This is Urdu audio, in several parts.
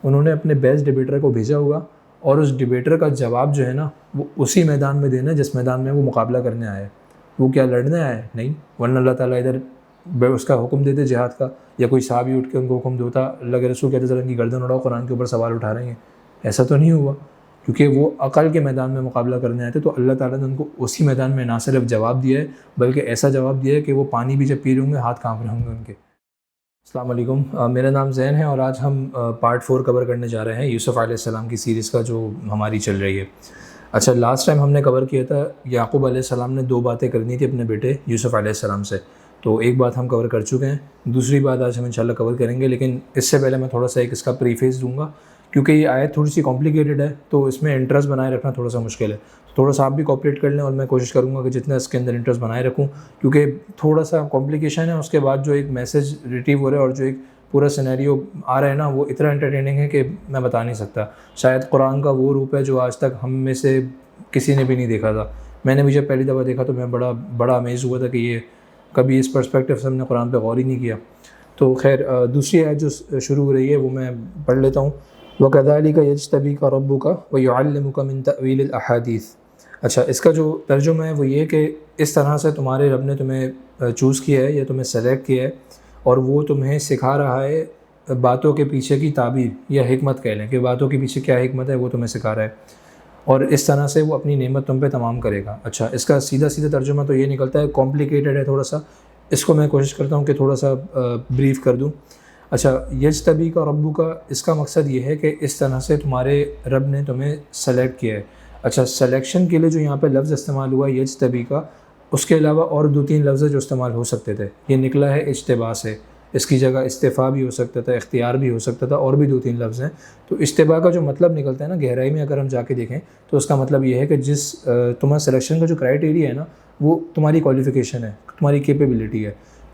انہوں نے اپنے بیسٹ ڈبیٹر کو بھیجا ہوگا اور اس ڈبیٹر کا جواب جو ہے نا وہ اسی میدان میں دینا ہے جس میدان میں وہ مقابلہ کرنے آیا ہے. وہ کیا لڑنے آیا ہے؟ نہیں. ورنہ اللہ تعالیٰ ادھر اس کا حکم دیتے جہاد کا، یا کوئی صحابی اٹھ کے ان کو حکم دیتا، اللہ کے رسول کہتے ذرا ان کی گردن اڑاؤ، قرآن کے اوپر سوال اٹھا رہے ہیں. ایسا تو نہیں ہوا، کیونکہ وہ عقل کے میدان میں مقابلہ کرنے آئے تھے. تو اللہ تعالیٰ نے ان کو اسی میدان میں نہ صرف جواب دیا ہے بلکہ ایسا جواب دیا ہے کہ وہ پانی بھی جب پی رہے ہوں گے ہاتھ کانپ رہے ہوں گے ان کے. السلام علیکم، میرا نام زین ہے اور آج ہم پارٹ 4 کور کرنے جا رہے ہیں یوسف علیہ السلام کی سیریز کا جو ہماری چل رہی ہے. اچھا، لاسٹ ٹائم ہم نے کور کیا تھا یعقوب علیہ السلام نے 2 باتیں کرنی تھی اپنے بیٹے یوسف علیہ السلام سے. تو ایک بات ہم کور کر چکے ہیں، دوسری بات آج ہم انشاءاللہ کور کریں گے. لیکن اس سے پہلے میں تھوڑا سا ایک اس کا پریفیس دوں گا، کیونکہ یہ آیت تھوڑی سی کمپلیکیٹڈ ہے تو اس میں انٹرسٹ بنائے رکھنا تھوڑا سا مشکل ہے. تھوڑا سا آپ بھی کوپریٹ کر لیں اور میں کوشش کروں گا کہ جتنا اس کے اندر انٹرسٹ بنائے رکھوں، کیونکہ تھوڑا سا کمپلیکیشن ہے. اس کے بعد جو ایک میسج ریٹیو ہو رہا ہے اور جو ایک پورا سینیریو آ رہا ہے نا وہ اتنا انٹرٹیننگ ہے کہ میں بتا نہیں سکتا. شاید قرآن کا وہ روپ ہے جو آج تک ہم میں سے کسی نے بھی نہیں دیکھا تھا. میں نے بھی جب پہلی دفعہ دیکھا تو میں بڑا امیز ہوا تھا کہ یہ کبھی اس پرسپیکٹیو سے ہم نے قرآن پہ غور ہی نہیں کیا. تو خیر، دوسری آیت جو شروع ہو رہی ہے وہ میں پڑھ لیتا ہوں. وَكَذَلِكَ يَجْتَبِيكَ رَبُّكَ وَيُعَلِّمُكَ مِن تَأْوِيلِ الْأَحَادِيثِ. اچھا، اس کا جو ترجمہ ہے وہ یہ کہ اس طرح سے تمہارے رب نے تمہیں چوز کیا ہے یا تمہیں سلیکٹ کیا ہے اور وہ تمہیں سکھا رہا ہے باتوں کے پیچھے کی تعبیر یا حکمت کہہ لیں کہ باتوں کے پیچھے کیا حکمت ہے وہ تمہیں سکھا رہا ہے، اور اس طرح سے وہ اپنی نعمت تم پہ تمام کرے گا. اچھا، اس کا سیدھا ترجمہ تو یہ نکلتا ہے، کمپلیکیٹڈ ہے تھوڑا سا، اس کو میں کوشش کرتا ہوں کہ تھوڑا سا بریف کر دوں. اچھا، یجتبیک ربک کا اس کا مقصد یہ ہے کہ اس طرح سے تمہارے رب نے تمہیں سلیکٹ کیا ہے. اچھا، سلیکشن کے لیے جو یہاں پہ لفظ استعمال ہوا یجتبی کا، اس کے علاوہ اور 2-3 لفظ جو استعمال ہو سکتے تھے. یہ نکلا ہے اجتباء سے، اس کی جگہ استفاء بھی ہو سکتا تھا، اختیار بھی ہو سکتا تھا، اور بھی 2-3 لفظ ہیں. تو اجتباء کا جو مطلب نکلتا ہے نا گہرائی میں اگر ہم جا کے دیکھیں تو اس کا مطلب یہ ہے کہ جس تمہارا سلیکشن کا جو کرائیٹیریا ہے نا وہ تمہاری کوالیفیکیشن ہے، تمہاری کیپیبلٹی ہے.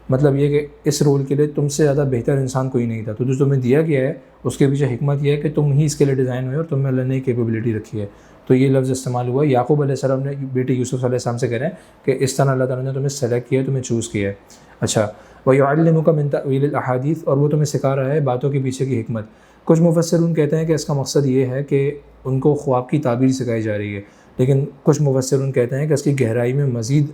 مطلب یہ کہ اس رول کے لیے تم سے زیادہ بہتر انسان کوئی نہیں تھا، تو جو تمہیں دیا گیا ہے اس کے پیچھے حکمت یہ ہے کہ تم ہی اس کے لیے ڈیزائن ہوئے اور تم میں اللہ نے کیپیبلٹی رکھی ہے. تو یہ لفظ استعمال ہوا. یعقوب علیہ السلام نے بیٹے یوسف علیہ السلام سے کہہ رہے ہیں کہ اس طرح اللہ تعالیٰ نے تمہیں سلیکٹ کیا ہے، تمہیں چوز کیا ہے. اچھا، وَيُعَلِّمُكَ مِن تَأْوِيلِ الْأَحَادِيثِ، اور وہ تمہیں سکھا رہا ہے باتوں کے پیچھے کی حکمت. کچھ مفسرون کہتے ہیں کہ اس کا مقصد یہ ہے کہ ان کو خواب کی تعبیر سکھائی جا رہی ہے، لیکن کچھ مفسرون کہتے ہیں کہ اس کی گہرائی میں مزید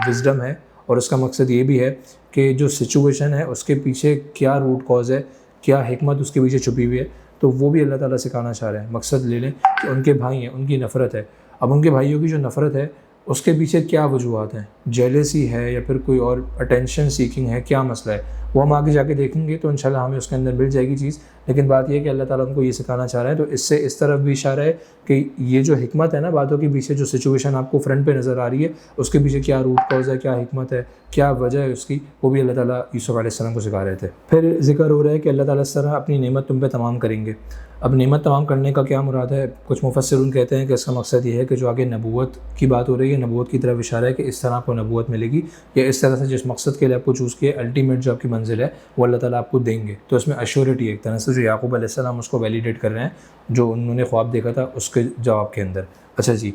وزڈم ہے، اور اس کا مقصد یہ بھی ہے کہ جو سچویشن ہے اس کے پیچھے کیا روٹ کاز ہے، کیا حکمت اس کے پیچھے چھپی ہوئی ہے، تو وہ بھی اللہ تعالیٰ سکھانا چاہ رہے ہیں. مقصد لے لیں کہ ان کے بھائی ہیں، ان کی نفرت ہے. اب ان کے بھائیوں کی جو نفرت ہے اس کے پیچھے کیا وجوہات ہیں، جیلیسی ہے یا پھر کوئی اور اٹینشن سیکنگ ہے، کیا مسئلہ ہے، وہ ہم آگے جا کے دیکھیں گے تو انشاءاللہ ہمیں اس کے اندر مل جائے گی چیز. لیکن بات یہ ہے کہ اللہ تعالیٰ ان کو یہ سکھانا چاہ رہا ہے. تو اس سے اس طرف بھی اشارہ ہے کہ یہ جو حکمت ہے نا باتوں کے پیچھے، جو سچویشن آپ کو فرنٹ پہ نظر آ رہی ہے اس کے پیچھے کیا روٹ کاز ہے، کیا حکمت ہے، کیا وجہ ہے اس کی، وہ بھی اللہ تعالیٰ یوسف علیہ السلام کو سکھا رہے تھے. پھر ذکر ہو رہا ہے کہ اللہ تعالیٰ اس طرح اپنی نعمت تم پہ تمام کریں گے. اب نعمت تمام کرنے کا کیا مراد ہے؟ کچھ مفسرون کہتے ہیں کہ اس کا مقصد یہ ہے کہ جو آگے نبوت کی بات ہو رہی ہے، نبوت کی طرف اشارہ ہے کہ اس طرح آپ کو نبوت ملے گی، یا اس طرح سے جس مقصد کے لیے آپ کو چوز کیا الٹیمیٹ جو آپ کی منزل ہے وہ اللہ تعالیٰ آپ کو دیں گے. تو اس میں ایشورٹی ایک طرح سے جو یعقوب علیہ السلام اس کو ویلیڈیٹ کر رہے ہیں جو انہوں نے خواب دیکھا تھا اس کے جواب کے اندر. اچھا جی،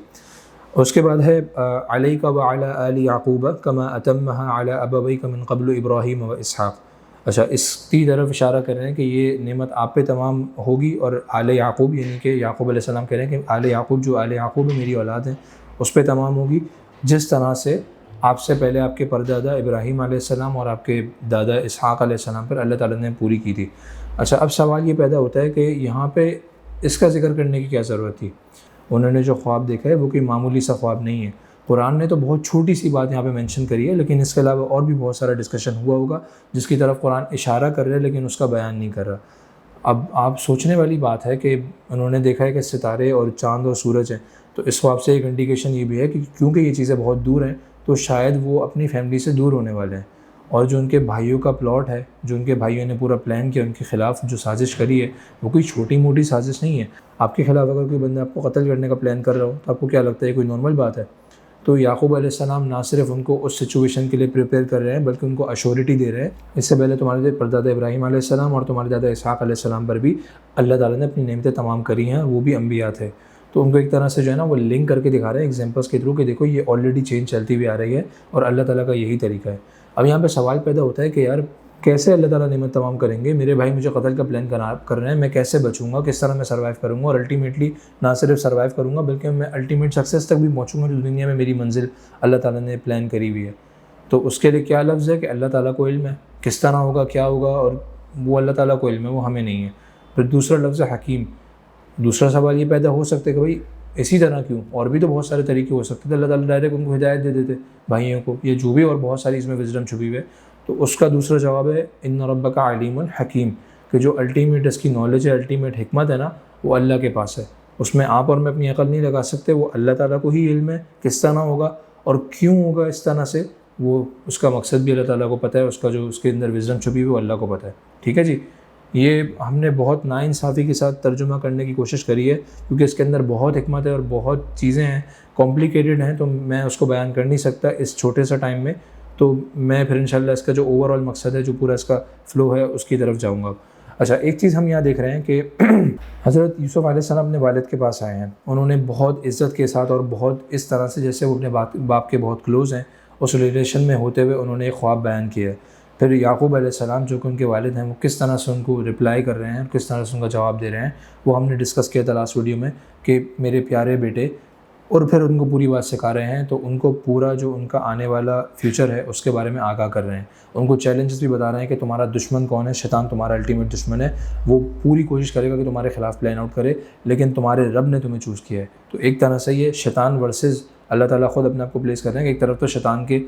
اس کے بعد ہے علیک وعلی آل یعقوب کما اتمھا علی ابویک من قبل ابراہیم و اسحاق. اچھا، اس کی طرف اشارہ کر رہے ہیں کہ یہ نعمت آپ پہ تمام ہوگی، اور آل یعقوب یعنی کہ یعقوب علیہ السلام کہہ رہے ہیں کہ آل یعقوب، جو آل یعقوب میری اولاد ہیں، اس پہ تمام ہوگی جس طرح سے آپ سے پہلے آپ کے پردادا ابراہیم علیہ السلام اور آپ کے دادا اسحاق علیہ السلام پر اللہ تعالیٰ نے پوری کی تھی. اچھا، اب سوال یہ پیدا ہوتا ہے کہ یہاں پہ اس کا ذکر کرنے کی کیا ضرورت تھی؟ انہوں نے جو خواب دیکھا ہے وہ کوئی معمولی سا خواب نہیں ہے. قرآن نے تو بہت چھوٹی سی بات یہاں پہ مینشن کری ہے، لیکن اس کے علاوہ اور بھی بہت سارا ڈسکشن ہوا ہوگا جس کی طرف قرآن اشارہ کر رہا ہے لیکن اس کا بیان نہیں کر رہا. اب آپ سوچنے والی بات ہے کہ انہوں نے دیکھا ہے کہ ستارے اور چاند اور سورج ہیں، تو اس خواب سے ایک انڈیکیشن یہ بھی ہے کہ کیونکہ یہ چیزیں بہت دور ہیں تو شاید وہ اپنی فیملی سے دور ہونے والے ہیں. اور جو ان کے بھائیوں کا پلاٹ ہے، جو ان کے بھائیوں نے پورا پلان کیا ان کے خلاف جو سازش کری ہے، وہ کوئی چھوٹی موٹی سازش نہیں ہے. آپ کے خلاف اگر کوئی بندہ آپ کو قتل کرنے کا پلان کر رہا ہو تو آپ کو کیا لگتا ہے کوئی نارمل بات ہے؟ تو یعقوب علیہ السلام نہ صرف ان کو اس سچویشن کے لیے پریپیئر کر رہے ہیں بلکہ ان کو ایشورٹی دے رہے ہیں. اس سے پہلے تمہارے پردادا ابراہیم علیہ السلام اور تمہارے دادا اسحاق علیہ السلام پر بھی اللہ تعالیٰ نے اپنی نعمتیں تمام کری ہیں، وہ بھی انبیاء تھے. تو ان کو ایک طرح سے جو ہے نا وہ لنک کر کے دکھا رہے ہیں ایگزامپلس کے تھرو کہ دیکھو یہ آلریڈی چینج چلتی ہوئی آ رہی ہے اور اللہ تعالیٰ کا یہی طریقہ ہے. اب یہاں پہ سوال پیدا ہوتا ہے کہ یار کیسے اللہ تعالیٰ نعمت تمام کریں گے؟ میرے بھائی مجھے قتل کا پلان کر رہے ہیں، میں کیسے بچوں گا، کس طرح میں سروائیو کروں گا، اور الٹیمیٹلی نہ صرف سروائیو کروں گا بلکہ میں الٹیمیٹ سکسیس تک بھی پہنچوں گا جو دنیا میں میری منزل اللہ تعالیٰ نے پلان کری ہوئی ہے۔ تو اس کے لیے کیا لفظ ہے کہ اللہ تعالیٰ کو علم ہے، کس طرح ہوگا، کیا ہوگا، اور وہ اللہ تعالیٰ کو علم ہے، وہ ہمیں نہیں ہے۔ پھر دوسرا لفظ ہے حکیم۔ دوسرا سوال یہ پیدا ہو سکتا ہے کہ بھائی اسی طرح کیوں؟ اور بھی تو بہت سارے طریقے ہو سکتے تھے، اللہ تعالیٰ ڈائریکٹ ان کو ہدایت دے دیتے بھائیوں کو، یہ جو بھی، اور بہت ساری اس میں وزڈم چھپی ہوئی ہے۔ تو اس کا دوسرا جواب ہے ان ربک علیم حکیم، کہ جو الٹیمیٹ اس کی نالج ہے، الٹیمیٹ حکمت ہے نا، وہ اللہ کے پاس ہے، اس میں آپ اور میں اپنی عقل نہیں لگا سکتے، وہ اللہ تعالیٰ کو ہی علم ہے کس طرح ہوگا اور کیوں ہوگا اس طرح سے، وہ اس کا مقصد بھی اللہ تعالیٰ کو پتہ ہے، اس کا جو اس کے اندر وزڈم چھپی ہوئی وہ اللہ کو پتہ ہے۔ ٹھیک ہے جی، یہ ہم نے بہت ناانصافی کے ساتھ ترجمہ کرنے کی کوشش کری ہے کیونکہ اس کے اندر بہت حکمت ہے اور بہت چیزیں ہیں، کمپلیکیٹڈ ہیں، تو میں اس کو بیان کر نہیں سکتا اس چھوٹے سا ٹائم میں۔ تو میں پھر انشاءاللہ اس کا جو اوور آل مقصد ہے، جو پورا اس کا فلو ہے، اس کی طرف جاؤں گا۔ اچھا، ایک چیز ہم یہاں دیکھ رہے ہیں کہ حضرت یوسف علیہ السلام اپنے والد کے پاس آئے ہیں، انہوں نے بہت عزت کے ساتھ اور بہت اس طرح سے جیسے وہ اپنے باپ کے بہت کلوز ہیں، اس ریلیشن میں ہوتے ہوئے انہوں نے ایک خواب بیان کیا ہے۔ پھر یعقوب علیہ السلام جو کہ ان کے والد ہیں، وہ کس طرح سے ان کو رپلائی کر رہے ہیں، کس طرح سے ان کا جواب دے رہے ہیں، وہ ہم نے ڈسکس کیا تھا لاسٹ ویڈیو میں کہ میرے پیارے بیٹے، اور پھر ان کو پوری بات سکھا رہے ہیں، تو ان کو پورا جو ان کا آنے والا فیوچر ہے اس کے بارے میں آگاہ کر رہے ہیں، ان کو چیلنجز بھی بتا رہے ہیں کہ تمہارا دشمن کون ہے، شیطان تمہارا الٹیمیٹ دشمن ہے، وہ پوری کوشش کرے گا کہ تمہارے خلاف پلان آؤٹ کرے، لیکن تمہارے رب نے تمہیں چوز کیا ہے۔ تو ایک طرح سے یہ شیطان ورسز اللہ تعالیٰ خود اپنے آپ کو پلیس کر رہے ہیں کہ ایک طرف تو شیطان کے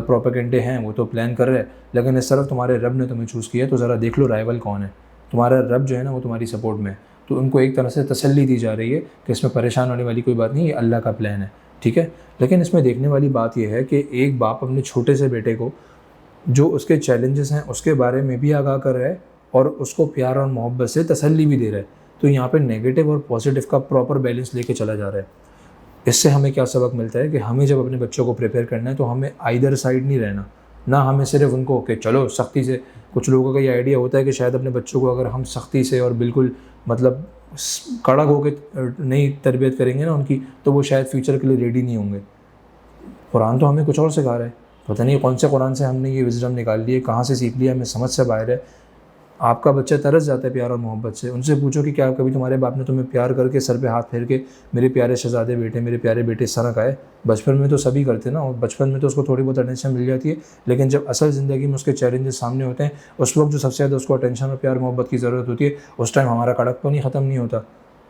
پروپیگنڈے ہیں، وہ تو پلان کر رہے ہیں، لیکن اس طرف تمہارے رب نے تمہیں چوز کیا ہے، تو ذرا دیکھ لو رائیول کون ہے، تمہارا رب جو ہے نا وہ تمہاری سپورٹ میں ہے۔ تو ان کو ایک طرح سے تسلی دی جا رہی ہے کہ اس میں پریشان ہونے والی کوئی بات نہیں، یہ اللہ کا پلان ہے، ٹھیک ہے۔ لیکن اس میں دیکھنے والی بات یہ ہے کہ ایک باپ اپنے چھوٹے سے بیٹے کو جو اس کے چیلنجز ہیں اس کے بارے میں بھی آگاہ کر رہا ہے اور اس کو پیار اور محبت سے تسلی بھی دے رہا ہے، تو یہاں پہ نیگیٹو اور پازیٹیو کا پراپر بیلنس لے کے چلا جا رہا ہے۔ اس سے ہمیں کیا سبق ملتا ہے کہ ہمیں جب اپنے بچوں کو پریپیئر کرنا ہے تو ہمیں آئیدر سائڈ نہیں رہنا، نہ ہمیں صرف ان کو کہ چلو سختی سے، کچھ لوگوں کا یہ آئیڈیا ہوتا ہے کہ شاید اپنے بچوں کو اگر ہم سختی سے اور بالکل مطلب کڑک ہو کے نہیں تربیت کریں گے نا ان کی، تو وہ شاید فیوچر کے لیے ریڈی نہیں ہوں گے۔ قرآن تو ہمیں کچھ اور سکھا رہا ہے، پتہ نہیں کون سے قرآن سے ہم نے یہ وزڈم نکال لی ہے، کہاں سے سیکھ لیا، ہمیں سمجھ سے باہر ہے۔ آپ کا بچہ ترس جاتا ہے پیار اور محبت سے، ان سے پوچھو کہ کیا کبھی تمہارے باپ نے تمہیں پیار کر کے سر پہ ہاتھ پھیر کے میرے پیارے شہزادے بیٹے، میرے پیارے بیٹے اس طرح کہا ہے؟ بچپن میں تو سبھی کرتے نا، اور بچپن میں تو اس کو تھوڑی بہت اٹینشن مل جاتی ہے، لیکن جب اصل زندگی میں اس کے چیلنجز سامنے ہوتے ہیں، اس وقت جو سب سے زیادہ اس کو اٹینشن اور پیار محبت کی ضرورت ہوتی ہے، اس ٹائم ہمارا کڑک تو نہیں ختم نہیں ہوتا۔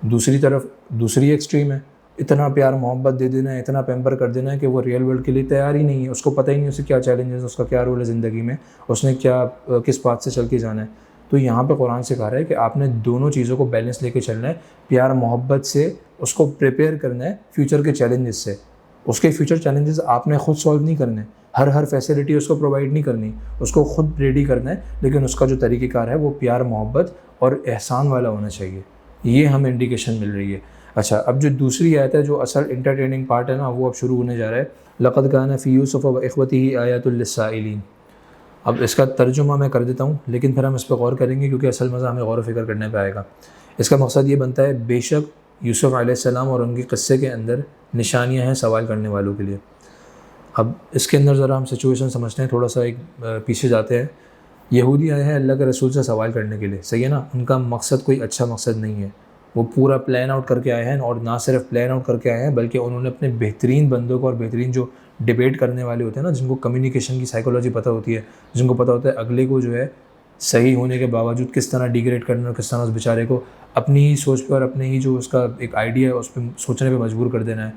دوسری طرف دوسری ایکسٹریم ہے، اتنا پیار محبت دے دینا ہے، اتنا پیمپر کر دینا ہے کہ وہ ریئل ورلڈ کے لیے تیار ہی نہیں ہے، اس کو پتہ ہی نہیں اسے کیا چیلنجز، اس کا کیا رول ہے زندگی میں، اس نے کیا کس پاتھ سے چل کے جانا ہے۔ تو یہاں پہ قرآن سے کہا رہا ہے کہ آپ نے دونوں چیزوں کو بیلنس لے کے چلنا ہے، پیار محبت سے اس کو پریپیئر کرنا ہے فیوچر کے چیلنجز سے، اس کے فیوچر چیلنجز آپ نے خود سولو نہیں کرنے، ہر فیسلٹی اس کو پرووائڈ نہیں کرنی، اس کو خود ریڈی کرنا ہے، لیکن اس کا جو طریقہ کار ہے وہ پیار محبت اور احسان والا ہونا چاہیے، یہ ہمیں انڈیکیشن مل رہی ہے۔ اچھا، اب جو دوسری آیت ہے جو اصل انٹرٹیننگ پارٹ ہے نا، وہ اب شروع ہونے جا رہا ہے، لقد کان فی یوسف واخوتہ آیات للسائلین۔ اب اس کا ترجمہ میں کر دیتا ہوں، لیکن پھر ہم اس پہ غور کریں گے کیونکہ اصل مزہ ہمیں غور و فکر کرنے پہ آئے گا۔ اس کا مقصد یہ بنتا ہے، بے شک یوسف علیہ السلام اور ان کے قصے کے اندر نشانیاں ہیں سوال کرنے والوں کے لیے۔ اب اس کے اندر ذرا ہم سچویشن سمجھتے ہیں، تھوڑا سا ایک پیچھے جاتے ہیں۔ یہودی آئے ہیں اللہ کے رسول سے سوال کرنے کے لیے، صحیح ہے نا، ان کا مقصد کوئی اچھا مقصد نہیں ہے، وہ پورا پلان آؤٹ کر کے آئے ہیں، اور نہ صرف پلان آؤٹ کر کے آئے ہیں بلکہ انہوں نے اپنے بہترین بندوں کو اور بہترین جو ڈیبیٹ کرنے والے ہوتے ہیں نا، جن کو کمیونیکیشن کی سائیکالوجی پتہ ہوتی ہے، جن کو پتہ ہوتا ہے اگلے کو جو ہے صحیح ہونے کے باوجود کس طرح ڈیگریڈ کرنا اور کس طرح اس بیچارے کو اپنی ہی سوچ پہ اور اپنے ہی جو اس کا ایک آئیڈیا ہے اس پہ سوچنے پہ مجبور کر دینا ہے،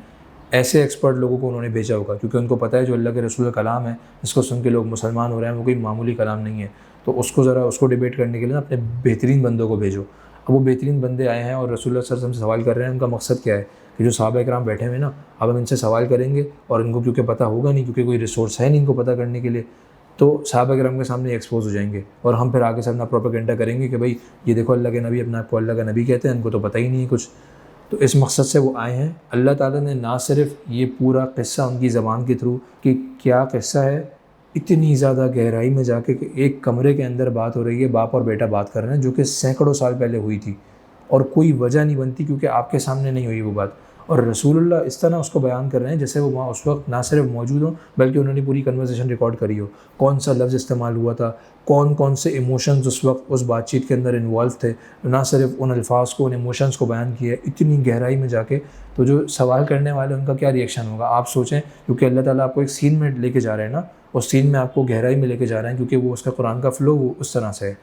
ایسے ایکسپرٹ لوگوں کو انہوں نے بھیجا ہوگا، کیونکہ ان کو پتہ ہے جو اللہ کے رسول کا کلام ہے جس کو سن کے لوگ مسلمان ہو رہے ہیں وہ کوئی معمولی کلام نہیں ہے، تو اس کو ذرا اس کو ڈیبیٹ کرنے کے لیے نا اپنے بہترین بندوں کو بھیجو۔ اب وہ بہترین بندے آئے ہیں اور رسول اللہ صلی اللہ علیہ وسلم سے سوال کر رہے ہیں، ان کا مقصد کیا ہے کہ جو صحابہ اکرام بیٹھے ہوئے نا، اب ہم ان سے سوال کریں گے اور ان کو کیونکہ پتہ ہوگا نہیں، کیونکہ کوئی ریسورس ہے نہیں ان کو پتہ کرنے کے لیے، تو صحابہ اکرام کے سامنے ایکسپوز ہو جائیں گے، اور ہم پھر آگے سے اپنا پروپیگنڈا کریں گے کہ بھائی یہ دیکھو اللہ کے نبی اپنے آپ کو اللہ کا نبی کہتے ہیں، ان کو تو پتہ ہی نہیں ہے کچھ۔ تو اس مقصد سے وہ آئے ہیں۔ اللہ تعالیٰ نے نہ صرف یہ پورا قصہ ان کی زبان کے تھرو کہ کیا قصہ ہے، اتنی زیادہ گہرائی میں جا کے کہ ایک کمرے کے اندر بات ہو رہی ہے، باپ اور بیٹا بات کر رہے ہیں جو کہ سینکڑوں سال پہلے ہوئی تھی، اور کوئی وجہ نہیں بنتی کیونکہ آپ کے سامنے نہیں ہوئی وہ بات، اور رسول اللہ اس طرح اس کو بیان کر رہے ہیں جیسے وہ وہاں اس وقت نہ صرف موجود ہوں بلکہ انہوں نے پوری کنورسیشن ریکارڈ کری ہو، کون سا لفظ استعمال ہوا تھا، کون کون سے ایموشنز اس وقت اس بات چیت کے اندر انوالو تھے، نہ صرف ان الفاظ کو، ان ایموشنز کو بیان کیا ہے اتنی گہرائی میں جا کے. تو جو سوال کرنے والے ان کا کیا ریئیکشن ہوگا آپ سوچیں، کیونکہ اللہ تعالیٰ آپ کو ایک سین میں لے کے جا رہے ہیں نا، اس سین میں آپ کو گہرائی میں لے کے جا رہے ہیں کیونکہ وہ اس کا قرآن کا فلو وہ اس طرح سے ہے.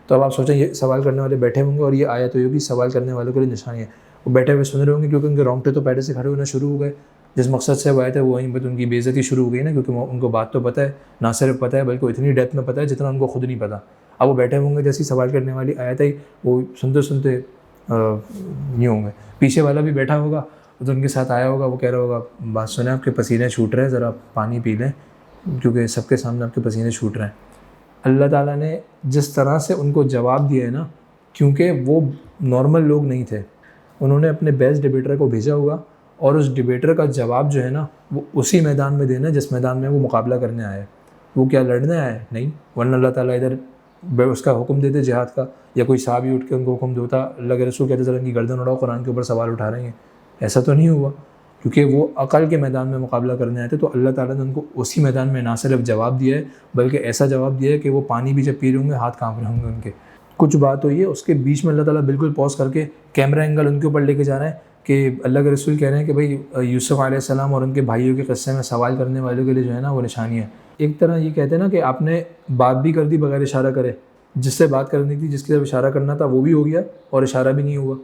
تو اب آپ سوچیں یہ سوال کرنے والے بیٹھے ہوں گے اور یہ آیت ہوگی سوال کرنے والوں کے لیے نشانی ہے، وہ بیٹھے ہوئے سن رہے ہوں گے کیونکہ ان کے رونگٹے تو پہلے سے کھڑے ہونا شروع ہو گئے. جس مقصد سے وہ آئے تھے وہیں پہ ان کی بے عزتی شروع ہو گئی نا، کیونکہ ان کو بات تو پتہ ہے، نہ صرف پتہ ہے بلکہ اتنی ڈیپتھ میں پتہ ہے جتنا ان کو خود نہیں پتہ. اب وہ بیٹھے ہوں گے جیسی سوال کرنے والی آیت ہے وہ سنتے سنتے نہیں ہوں گے. پیچھے والا بھی بیٹھا ہوگا تو ان کے ساتھ آیا ہوگا، وہ کہہ رہا ہوگا بات سنیں آپ کے پسینے چھوٹ رہے ہیں، ذرا پانی پی لیں کیونکہ سب کے سامنے آپ کے پسینے چھوٹ رہے ہیں. اللہ تعالیٰ نے جس طرح سے ان کو جواب دیا ہے نا، کیونکہ وہ نارمل لوگ نہیں تھے، انہوں نے اپنے بیسٹ ڈیبیٹر کو بھیجا ہوگا اور اس ڈیبیٹر کا جواب جو ہے نا وہ اسی میدان میں دینا جس میدان میں وہ مقابلہ کرنے آئے. وہ کیا لڑنے آئے؟ نہیں، ورنہ اللہ تعالیٰ ادھر اس کا حکم دیتے جہاد کا، یا کوئی صحابی اٹھ کے ان کو حکم دیتا، اللہ کے رسول کہتے ذرا ان کی گردن اڑاؤ قرآن کے اوپر سوال اٹھا رہے ہیں. ایسا تو نہیں ہوا، کیونکہ وہ عقل کے میدان میں مقابلہ کرنے آئے تھے. تو اللہ تعالیٰ نے ان کو اسی میدان میں نہ صرف جواب دیا ہے بلکہ ایسا جواب دیا ہے کہ وہ پانی بھی جب پی رہے ہوں گے ہاتھ کانپ رہے ہوں گے ان کے. کچھ بات ہوئی ہے اس کے بیچ میں اللہ تعالیٰ بالکل پوز کر کے کیمرہ اینگل ان کے اوپر لے کے جا رہے ہیں کہ اللہ کے رسول کہہ رہے ہیں کہ بھائی یوسف علیہ السلام اور ان کے بھائیوں کے قصے میں سوال کرنے والوں کے لیے جو ہے نا وہ نشانی ہے. ایک طرح یہ کہتے ہیں نا کہ آپ نے بات بھی کر دی بغیر اشارہ کرے، جس سے بات کرنی تھی، جس کی طرف اشارہ کرنا تھا وہ بھی ہو گیا اور اشارہ بھی نہیں ہوا،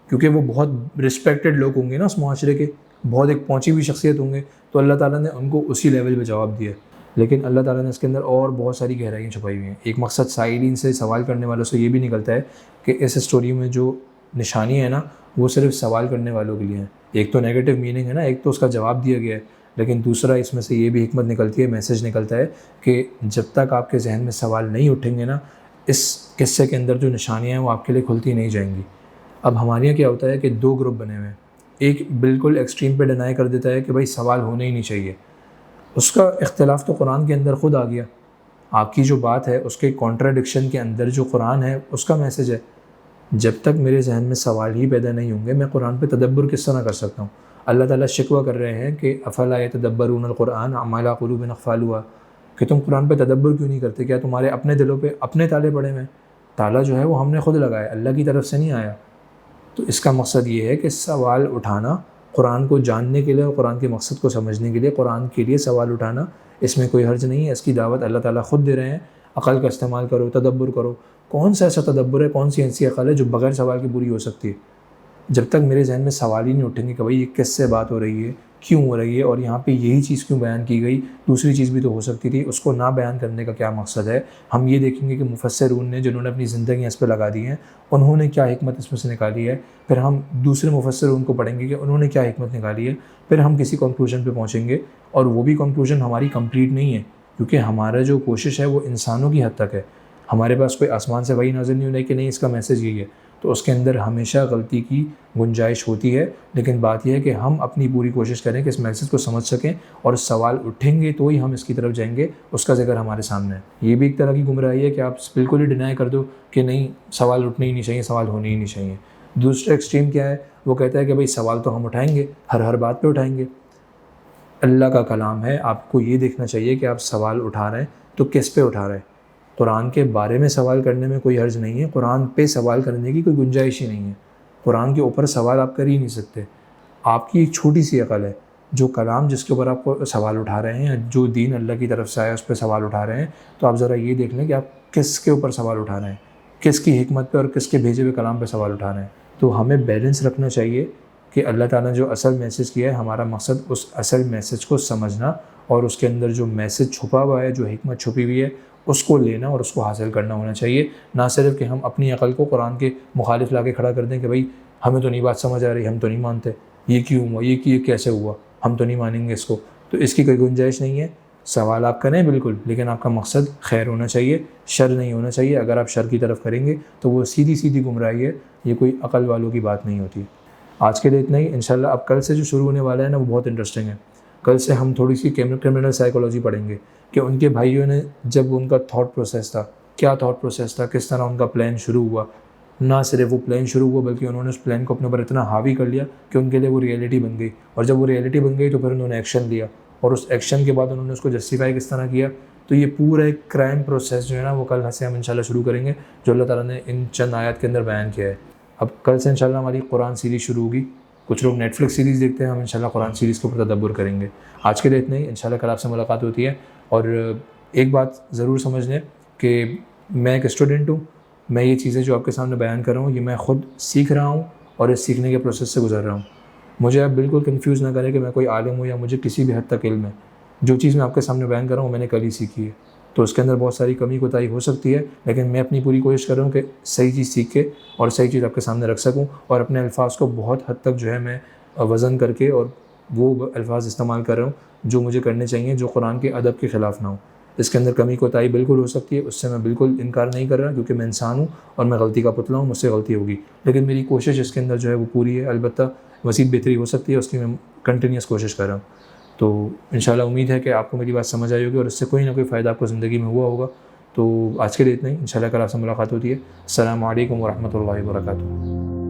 کیونکہ وہ بہت رسپیکٹڈ لوگ ہوں گے نا اس معاشرے کے، بہت ایک پہنچی ہوئی شخصیت ہوں گے. تو اللہ تعالیٰ نے ان کو اسی لیول پہ جواب دیا. لیکن اللہ تعالیٰ نے اس کے اندر اور بہت ساری گہرائیاں چھپائی ہوئی ہیں. ایک مقصد سائلین سے سوال کرنے والوں سے یہ بھی نکلتا ہے کہ اس اسٹوری میں جو نشانی ہے نا وہ صرف سوال کرنے والوں کے لیے ہیں. ایک تو نیگیٹو میننگ ہے نا، ایک تو اس کا جواب دیا گیا ہے، لیکن دوسرا اس میں سے یہ بھی حکمت نکلتی ہے، میسج نکلتا ہے کہ جب تک آپ کے ذہن میں سوال نہیں اٹھیں گے نا، اس قصے کے اندر جو نشانیاں ہیں وہ آپ کے لیے کھلتی نہیں جائیں گی. اب ہمارے یہاں کیا ہوتا ہے کہ دو گروپ بنے ہوئے ہیں، ایک بالکل ایکسٹریم پہ ڈینائی کر دیتا ہے کہ بھائی سوال ہونے ہی نہیں چاہیے. اس کا اختلاف تو قرآن کے اندر خود آ گیا. آپ کی جو بات ہے اس کے کانٹراڈکشن کے اندر جو قرآن ہے اس کا میسج ہے، جب تک میرے ذہن میں سوال ہی پیدا نہیں ہوں گے میں قرآن پہ تدبر کس طرح کر سکتا ہوں. اللہ تعالیٰ شکوہ کر رہے ہیں کہ افلا یتدبرون القرآن ام علی قلوب اقفالها، کہ تم قرآن پہ تدبر کیوں نہیں کرتے؟ کیا تمہارے اپنے دلوں پہ اپنے تالے پڑے ہوئے ہیں؟ تالا جو ہے وہ ہم نے خود لگایا، اللہ کی طرف سے نہیں آیا. تو اس کا مقصد یہ ہے کہ سوال اٹھانا قرآن کو جاننے کے لیے اور قرآن کے مقصد کو سمجھنے کے لیے، قرآن کے لیے سوال اٹھانا اس میں کوئی حرج نہیں ہے. اس کی دعوت اللہ تعالیٰ خود دے رہے ہیں، عقل کا استعمال کرو، تدبر کرو. کون سا ایسا تدبر ہے، کون سی ایسی عقل ہے جو بغیر سوال کے پوری ہو سکتی ہے؟ جب تک میرے ذہن میں سوال ہی نہیں اٹھیں گے کہ بھائی یہ کس سے بات ہو رہی ہے، کیوں ہو رہی ہے، اور یہاں پہ یہی چیز کیوں بیان کی گئی، دوسری چیز بھی تو ہو سکتی تھی، اس کو نہ بیان کرنے کا کیا مقصد ہے. ہم یہ دیکھیں گے کہ مفسرون نے جنہوں نے اپنی زندگیاں اس پہ لگا دی ہیں انہوں نے کیا حکمت اس میں سے نکالی ہے. پھر ہم دوسرے مفسرون کو پڑھیں گے کہ انہوں نے کیا حکمت نکالی ہے. پھر ہم کسی کنکلوژن پہ پہنچیں گے، اور وہ بھی کنکلوژن ہماری کمپلیٹ نہیں ہے، کیونکہ ہمارا جو کوشش ہے وہ انسانوں کی حد تک ہے. ہمارے پاس کوئی آسمان سے وحی نازل نہیں ہونا ہے کہ نہیں اس کا میسج یہی ہے. تو اس کے اندر ہمیشہ غلطی کی گنجائش ہوتی ہے، لیکن بات یہ ہے کہ ہم اپنی پوری کوشش کریں کہ اس میسج کو سمجھ سکیں، اور سوال اٹھیں گے تو ہی ہم اس کی طرف جائیں گے. اس کا ذکر ہمارے سامنے ہے. یہ بھی ایک طرح کی گمراہی ہے کہ آپ بالکل ہی ڈینائی کر دو کہ نہیں سوال اٹھنے ہی نہیں چاہیے، سوال ہونے ہی نہیں چاہیے. دوسرا ایکسٹریم کیا ہے، وہ کہتا ہے کہ بھائی سوال تو ہم اٹھائیں گے، ہر بات پہ اٹھائیں گے. اللہ کا کلام ہے، آپ کو یہ دیکھنا چاہیے کہ آپ سوال اٹھا رہے ہیں تو کس پہ اٹھا رہے ہیں. قرآن کے بارے میں سوال کرنے میں کوئی حرج نہیں ہے، قرآن پہ سوال کرنے کی کوئی گنجائش ہی نہیں ہے. قرآن کے اوپر سوال آپ کر ہی نہیں سکتے. آپ کی ایک چھوٹی سی عقل ہے، جو کلام جس کے اوپر آپ کو سوال اٹھا رہے ہیں، جو دین اللہ کی طرف سے آیا اس پہ سوال اٹھا رہے ہیں، تو آپ ذرا یہ دیکھ لیں کہ آپ کس کے اوپر سوال اٹھا رہے ہیں، کس کی حکمت پہ اور کس کے بھیجے ہوئے کلام پہ سوال اٹھا رہے ہیں. تو ہمیں بیلنس رکھنا چاہیے کہ اللہ تعالیٰ نے جو اصل میسج کیا ہے، ہمارا مقصد اس اصل میسج کو سمجھنا اور اس کے اندر جو میسج چھپا ہوا ہے، جو حکمت چھپی ہوئی ہے، اس کو لینا اور اس کو حاصل کرنا ہونا چاہیے. نہ صرف کہ ہم اپنی عقل کو قرآن کے مخالف لا کے کھڑا کر دیں کہ بھائی ہمیں تو نہیں بات سمجھ آ رہی، ہم تو نہیں مانتے، یہ کیوں ہوا، یہ کیسے ہوا، ہم تو نہیں مانیں گے اس کو. تو اس کی کوئی گنجائش نہیں ہے. سوال آپ کریں بالکل، لیکن آپ کا مقصد خیر ہونا چاہیے، شر نہیں ہونا چاہیے. اگر آپ شر کی طرف کریں گے تو وہ سیدھی گمراہی ہے، یہ کوئی عقل والوں کی بات نہیں ہوتی. آج کے لیے اتنا ہی. انشاءاللہ اب کل سے جو شروع ہونے والا ہے نا وہ بہت انٹرسٹنگ ہے. کل سے ہم تھوڑی سی کرمنل سائیکالوجی پڑھیں گے کہ ان کے بھائیوں نے جب ان کا تھاٹ پروسیس تھا، کیا تھاٹ پروسیس تھا، کس طرح ان کا پلان شروع ہوا. نہ صرف وہ پلان شروع ہوا بلکہ انہوں نے اس پلان کو اپنے اوپر اتنا حاوی کر لیا کہ ان کے لیے وہ ریئلٹی بن گئی، اور جب وہ ریئلٹی بن گئی تو پھر انہوں نے ایکشن لیا، اور اس ایکشن کے بعد انہوں نے اس کو جسٹیفائی کس طرح کیا۔ تو یہ پورا ایک کرائم پروسیس جو ہے نا وہ کل سے ہم انشاءاللہ شروع کریں گے، جو اللہ تعالیٰ نے ان چند آیات کے اندر بیان کیا ہے۔ اب کل سے انشاءاللہ ہماری قرآن سیریز شروع ہوگی۔ کچھ لوگ نیٹ فلکس سیریز دیکھتے ہیں، ہم انشاءاللہ قرآن سیریز کے اوپر تدبر کریں گے۔ آج کے لیے اتنا ہی، انشاءاللہ کل آپ سے ملاقات ہوتی ہے۔ اور ایک بات ضرور سمجھ لیں کہ میں ایک اسٹوڈنٹ ہوں، میں یہ چیزیں جو آپ کے سامنے بیان کر رہا ہوں یہ میں خود سیکھ رہا ہوں اور اس سیکھنے کے پروسیس سے گزر رہا ہوں۔ مجھے آپ بالکل کنفیوز نہ کریں کہ میں کوئی عالم ہوں یا مجھے کسی بھی حد تک علم ہے۔ جو چیز میں آپ کے سامنے بیان کر رہا ہوں میں نے کل ہی سیکھی ہے، تو اس کے اندر بہت ساری کمی کوتاہی ہو سکتی ہے، لیکن میں اپنی پوری کوشش کر رہا ہوں کہ صحیح چیز سیکھ کے اور صحیح چیز آپ کے سامنے رکھ سکوں، اور اپنے الفاظ کو بہت حد تک جو ہے میں وزن کر کے اور وہ الفاظ استعمال کر رہا ہوں جو مجھے کرنے چاہیے، جو قرآن کے ادب کے خلاف نہ ہو۔ اس کے اندر کمی کوتاہی بالکل ہو سکتی ہے، اس سے میں بالکل انکار نہیں کر رہا، کیونکہ میں انسان ہوں اور میں غلطی کا پتلا ہوں، مجھ سے غلطی ہوگی، لیکن میری کوشش اس کے اندر جو ہے وہ پوری ہے۔ البتہ مزید بہتری ہو سکتی ہے، اس کی میں کنٹینیوس کوشش کر رہا ہوں۔ تو انشاءاللہ امید ہے کہ آپ کو میری بات سمجھ آئی ہوگی اور اس سے کوئی نہ کوئی فائدہ آپ کو زندگی میں ہوا ہوگا۔ تو آج کے لیے اتنا ہی، انشاءاللہ کل آپ سے ملاقات ہوتی ہے۔ السلام علیکم ورحمۃ اللہ وبرکاتہ۔